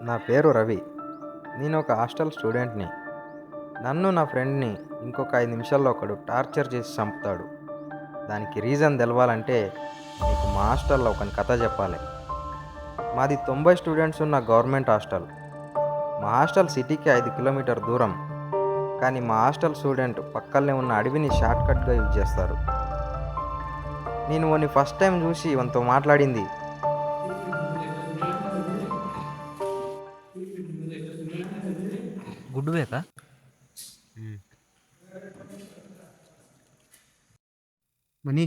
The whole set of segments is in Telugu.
నా పేరు రవి. నేను ఒక హాస్టల్ స్టూడెంట్ని. నన్ను నా ఫ్రెండ్ని ఇంకొక 5 నిమిషాల్లో ఒకడు టార్చర్ చేసి చంపుతాడు. దానికి రీజన్ తెలవాలంటే మీకు మా హాస్టల్లో ఒక కథ చెప్పాలి. మాది 90 స్టూడెంట్స్ ఉన్న గవర్నమెంట్ హాస్టల్. మా హాస్టల్ సిటీకి 5 కిలోమీటర్ దూరం. కానీ మా హాస్టల్ స్టూడెంట్ పక్కనే ఉన్న అడవిని షార్ట్కట్గా యూజ్ చేస్తారు. నేను వాడిని ఫస్ట్ టైం చూసి వానితో మాట్లాడింది, గుడ్డు వేక మనీ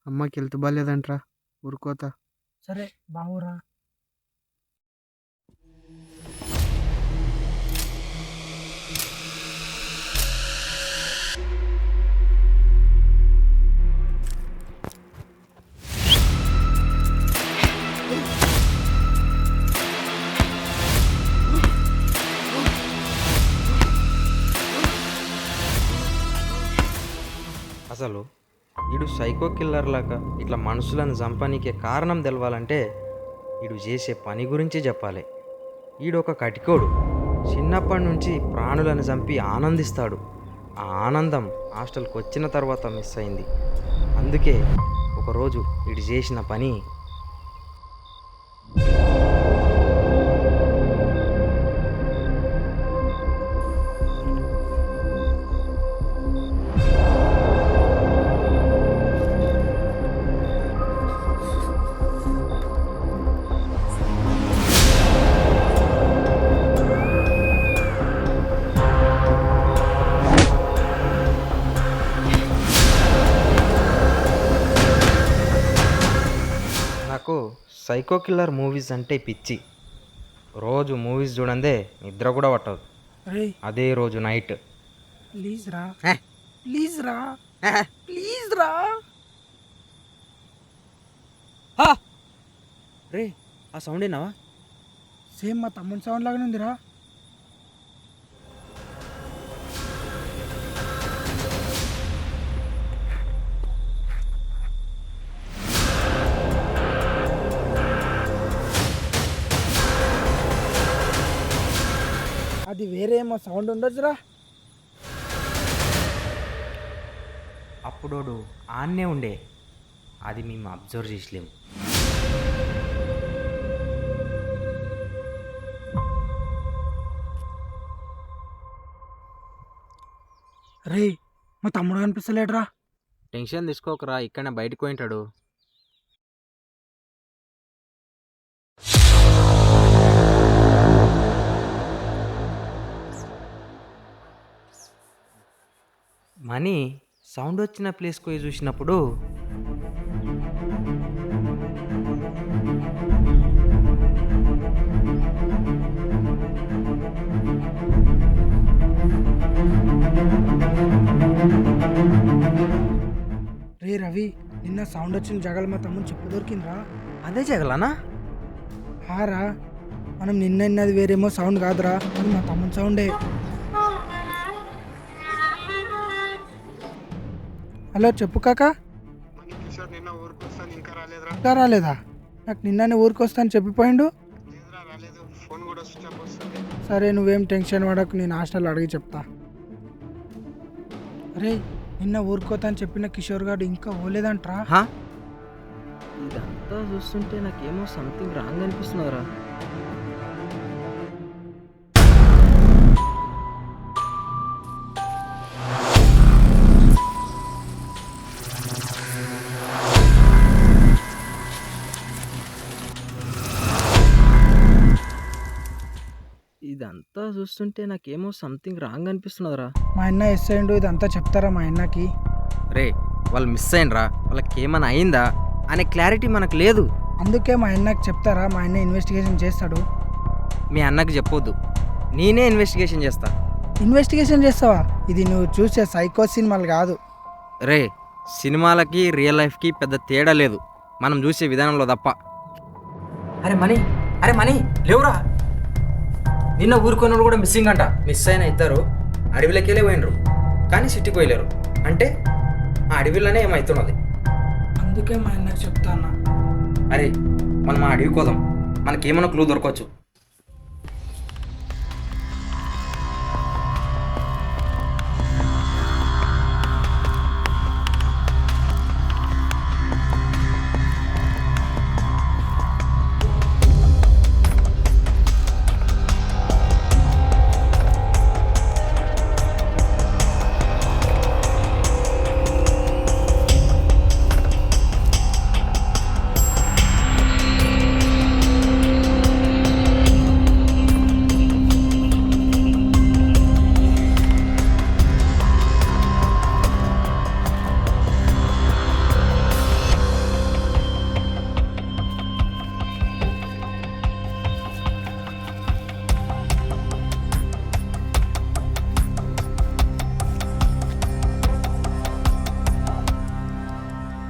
అమ్మకి హెల్త్ బాగాలేదంట్రా, ఊరుకోతా. సరే బావురా. అసలు వీడు సైకో కిల్లర్ లాగా ఇట్లా మనుషులను చంపనీకే కారణం తెలవాలంటే వీడు చేసే పని గురించి చెప్పాలి. వీడు ఒక కటికోడు. చిన్నప్పటి నుంచి ప్రాణులను చంపి ఆనందిస్తాడు. ఆ ఆనందం హాస్టల్కి వచ్చిన తర్వాత మిస్ అయింది. అందుకే ఒకరోజు వీడు చేసిన పని, నాకు సైకో కిల్లర్ మూవీస్ అంటే పిచ్చి. రోజు మూవీస్ చూడందే నిద్ర కూడా పట్టదు. అరే అదే రోజు నైట్ ప్లీజ్ రా, ప్లీజ్ రా, ప్లీజ్ రా. రే ఆ సౌండ్ ఏనావా? సేమ్ మా తమ్ముని సౌండ్ లాగానే ఉందిరా. అది వేరే ఏమో సౌండ్ ఉండొచ్చురా. అప్పుడోడు ఆన్నే ఉండే, అది మేము అబ్జర్వ్ చేసలేము. రే మా తమ్ముడు కనిపిస్తలేడురా. టెన్షన్ తీసుకోకరా, ఇక్కడనే బయటకు పోయింటాడు. మనీ సౌండ్ వచ్చిన ప్లేస్కి పోయి చూసినప్పుడు రే రవి, నిన్న సౌండ్ వచ్చిన జగల మా తమ్ముని చెప్పు దొరికిందిరా. అదే జగలనా? హారా, మనం నిన్న విన్నది వేరేమో సౌండ్ కాదురా, అది మా తమ్ముని సౌండే. హలో చెప్పు కాక. ఇంకా రాలేదా? నాకు నిన్ననే ఊరికి వస్తాను చెప్పిపోయిండు. సరే నువ్వేం టెన్షన్ పడకు, నేను హాస్టల్ అడిగి చెప్తా. అరే నిన్న ఊరుకోతా అని చెప్పిన కిషోర్ గారు ఇంకా పోలేదంట్రా. ఇదంతా చూస్తుంటే నాకేమో సంథింగ్ రాంగ్ అనిపిస్తున్నారా. చూస్తుంటే నాకేమో సంథింగ్ రాంగ్ అనిపిస్తున్నదిరా. మా అన్న ఎస్ అయ్యిండు, ఇదంతా చెప్తారా మా అన్నకి? రే వాళ్ళు మిస్ అయినరా, వాళ్ళకి ఏమైనా అయిందా అనే క్లారిటీ మనకు లేదు. అందుకే మా అన్నకి చెప్తారా, మా అన్న ఇన్వెస్టిగేషన్ చేస్తాడు. మీ అన్నకి చెప్పొద్దు, నేనే ఇన్వెస్టిగేషన్ చేస్తా. ఇన్వెస్టిగేషన్ చేస్తావా? ఇది నువ్వు చూసే సైకో సినిమాలు కాదు. రే సినిమాలకి రియల్ లైఫ్కి పెద్ద తేడా లేదు, మనం చూసే విధానంలో తప్ప. అరే మనీ లేవురా. నిన్న ఊరుకున్నాడు కూడా మిస్సింగ్ అంట. మిస్ అయిన ఇద్దరు అడవిలోకి వెళ్ళి పోయినరు, కానీ సిటీకి పోయలేరు. అంటే ఆ అడవిలోనే ఏమవుతున్నది. అందుకే మా అన్నకి చెప్తా అన్న. అరే మనం ఆ అడవికి పోదాం, మనకేమైనా క్లూ దొరకవచ్చు.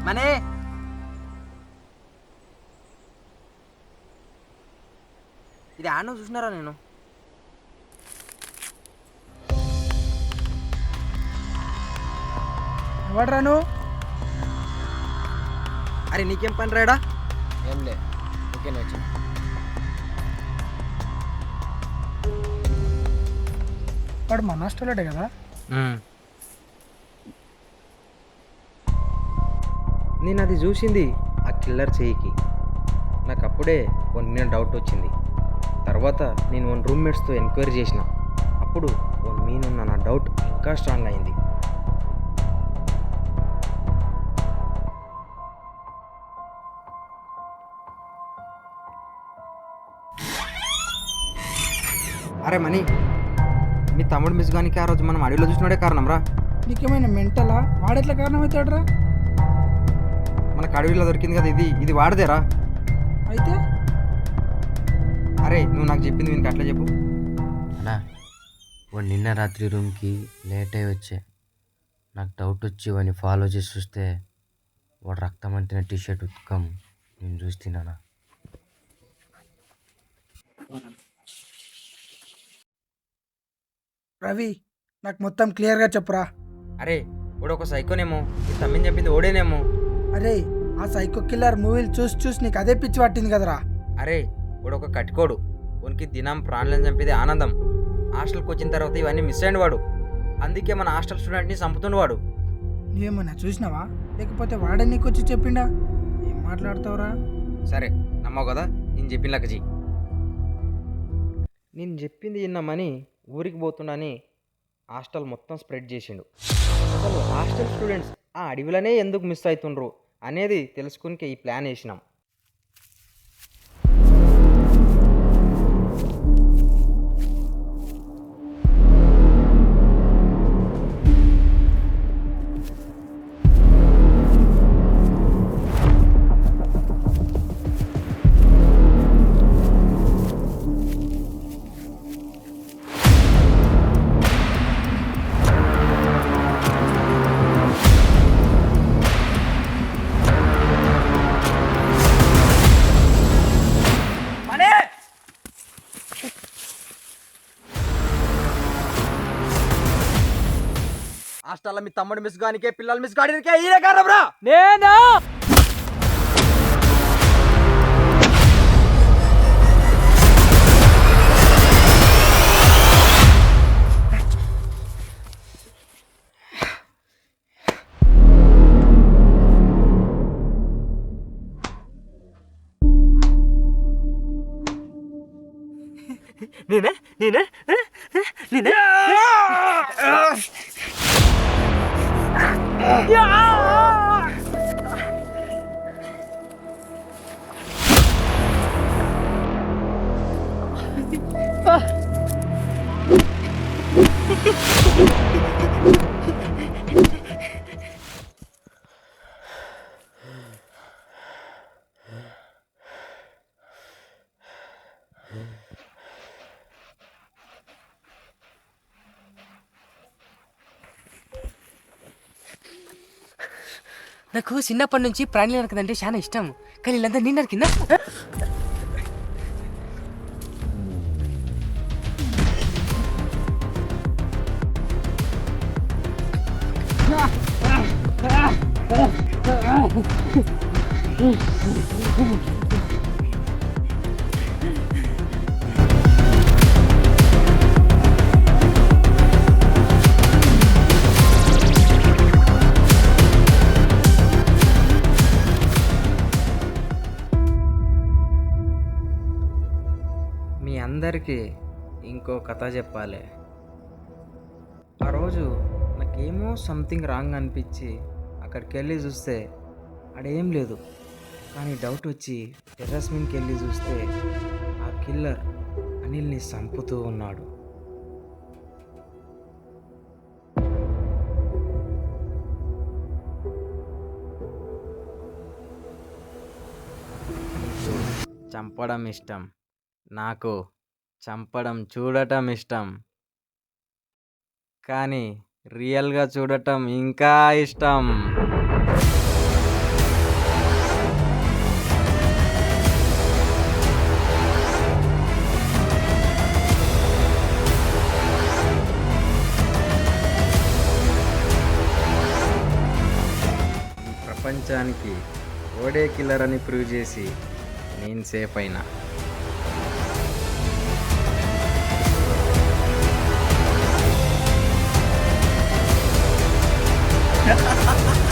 మనే ఇది ఆడను చూసినారా నేను? ఎవడ్రా నువ్వు? అరే నీకేం పని రాడా? ఏం లే, ఓకే వచ్చి. వాడు మన హాస్టల్లోడే కదా? నేను అది చూసింది ఆ కిల్లర్ చేయికి. నాకు అప్పుడే కొన్ని డౌట్ వచ్చింది. తర్వాత నేను వన్ రూమ్మేట్స్తో ఎంక్వైరీ చేసిన. అప్పుడు వన్ మీనున్న నా డౌట్ ఇంకా స్ట్రాంగ్ అయింది. అరే మనీ, మీ తమ్ముడు మిస్ గానికి ఆ రోజు మనం అడవిలో చూసినాడే కారణం రా. నీకేమైనా మెంటలా? వాడెట్లా కారణం అవుతాడురా? మనకు అడవిలో దొరికింది కదా, ఇది వాడదేరా. అయితే అరే నువ్వు నాకు చెప్పింది వీనికి అట్లా చెప్పు. అన్నా వాడు నిన్న రాత్రి రూమ్కి లేట్ అయి వచ్చే. నాకు డౌట్ వచ్చి వాడిని ఫాలో చేసి చూస్తే వాడు రక్తం అంటిన టీషర్ట్ ఉత్కం నేను చూస్తున్నానా. రవి, నాకు మొత్తం క్లియర్గా చెప్పురా. అరే వాడు ఒక సైకోనేమో, ఈ తమ్మిని చెప్పింది ఓడేనేమో. అరే ఆ సైకో కిల్లర్ మూవీలు చూసి చూసి నీకు అదే పిచ్చి పట్టింది కదరా. అరే వాడు ఒక కట్టుకోడు, వానికి దినం ప్రాణులను చంపేది ఆనందం. హాస్టల్కి వచ్చిన తర్వాత ఇవన్నీ మిస్ అయ్యిండు వాడు. అందుకే మన హాస్టల్ స్టూడెంట్ని చంపుతుండు వాడు. నువ్వేమన్నా చూసినావా, లేకపోతే వాడే నీకు వచ్చి చెప్పిండా? ఏం మాట్లాడతావురా? సరే నమ్మవు కదా, నేను చెప్పిన లక్కజీ. నేను చెప్పింది విన్నామని ఊరికి పోతుండని హాస్టల్ మొత్తం స్ప్రెడ్ చేసిండు. అసలు హాస్టల్ స్టూడెంట్స్ ఆ అడవిలోనే ఎందుకు మిస్ అవుతుండ్రు అనేది తెలుసుకుని ఈ ప్లాన్ వేసినాం. హాస్టల్లో మీ తమ్ముడు మిస్ గానికే, పిల్లలు మిస్ గానికే ఈయన కారణం రా. నేనా? నేనే నేనే నేనే నాకు చిన్నప్పటి నుంచి ప్రాణులు నరకదంటే చాలా ఇష్టం, కానీ వీళ్ళంతా నేను నరికిందా? మీ అందరికీ ఇంకో కథ చెప్పాలి. ఆ రోజు నాకేమో సంథింగ్ రాంగ్ అనిపించి అక్కడికి వెళ్ళి చూస్తే ఆడేం లేదు. కానీ డౌట్ వచ్చి టెర్రస్ మీదకి వెళ్ళి చూస్తే ఆ కిల్లర్ అనిల్ని చంపుతూ ఉన్నాడు. చంపడం ఇష్టం, నాకు చంపడం చూడటం ఇష్టం, కానీ రియల్గా చూడటం ఇంకా ఇష్టం. ఈ ప్రపంచానికి ఓడే కిల్లర్ అని ప్రూవ్ చేసి నేను సేఫ్ అయినా. Ha ha ha!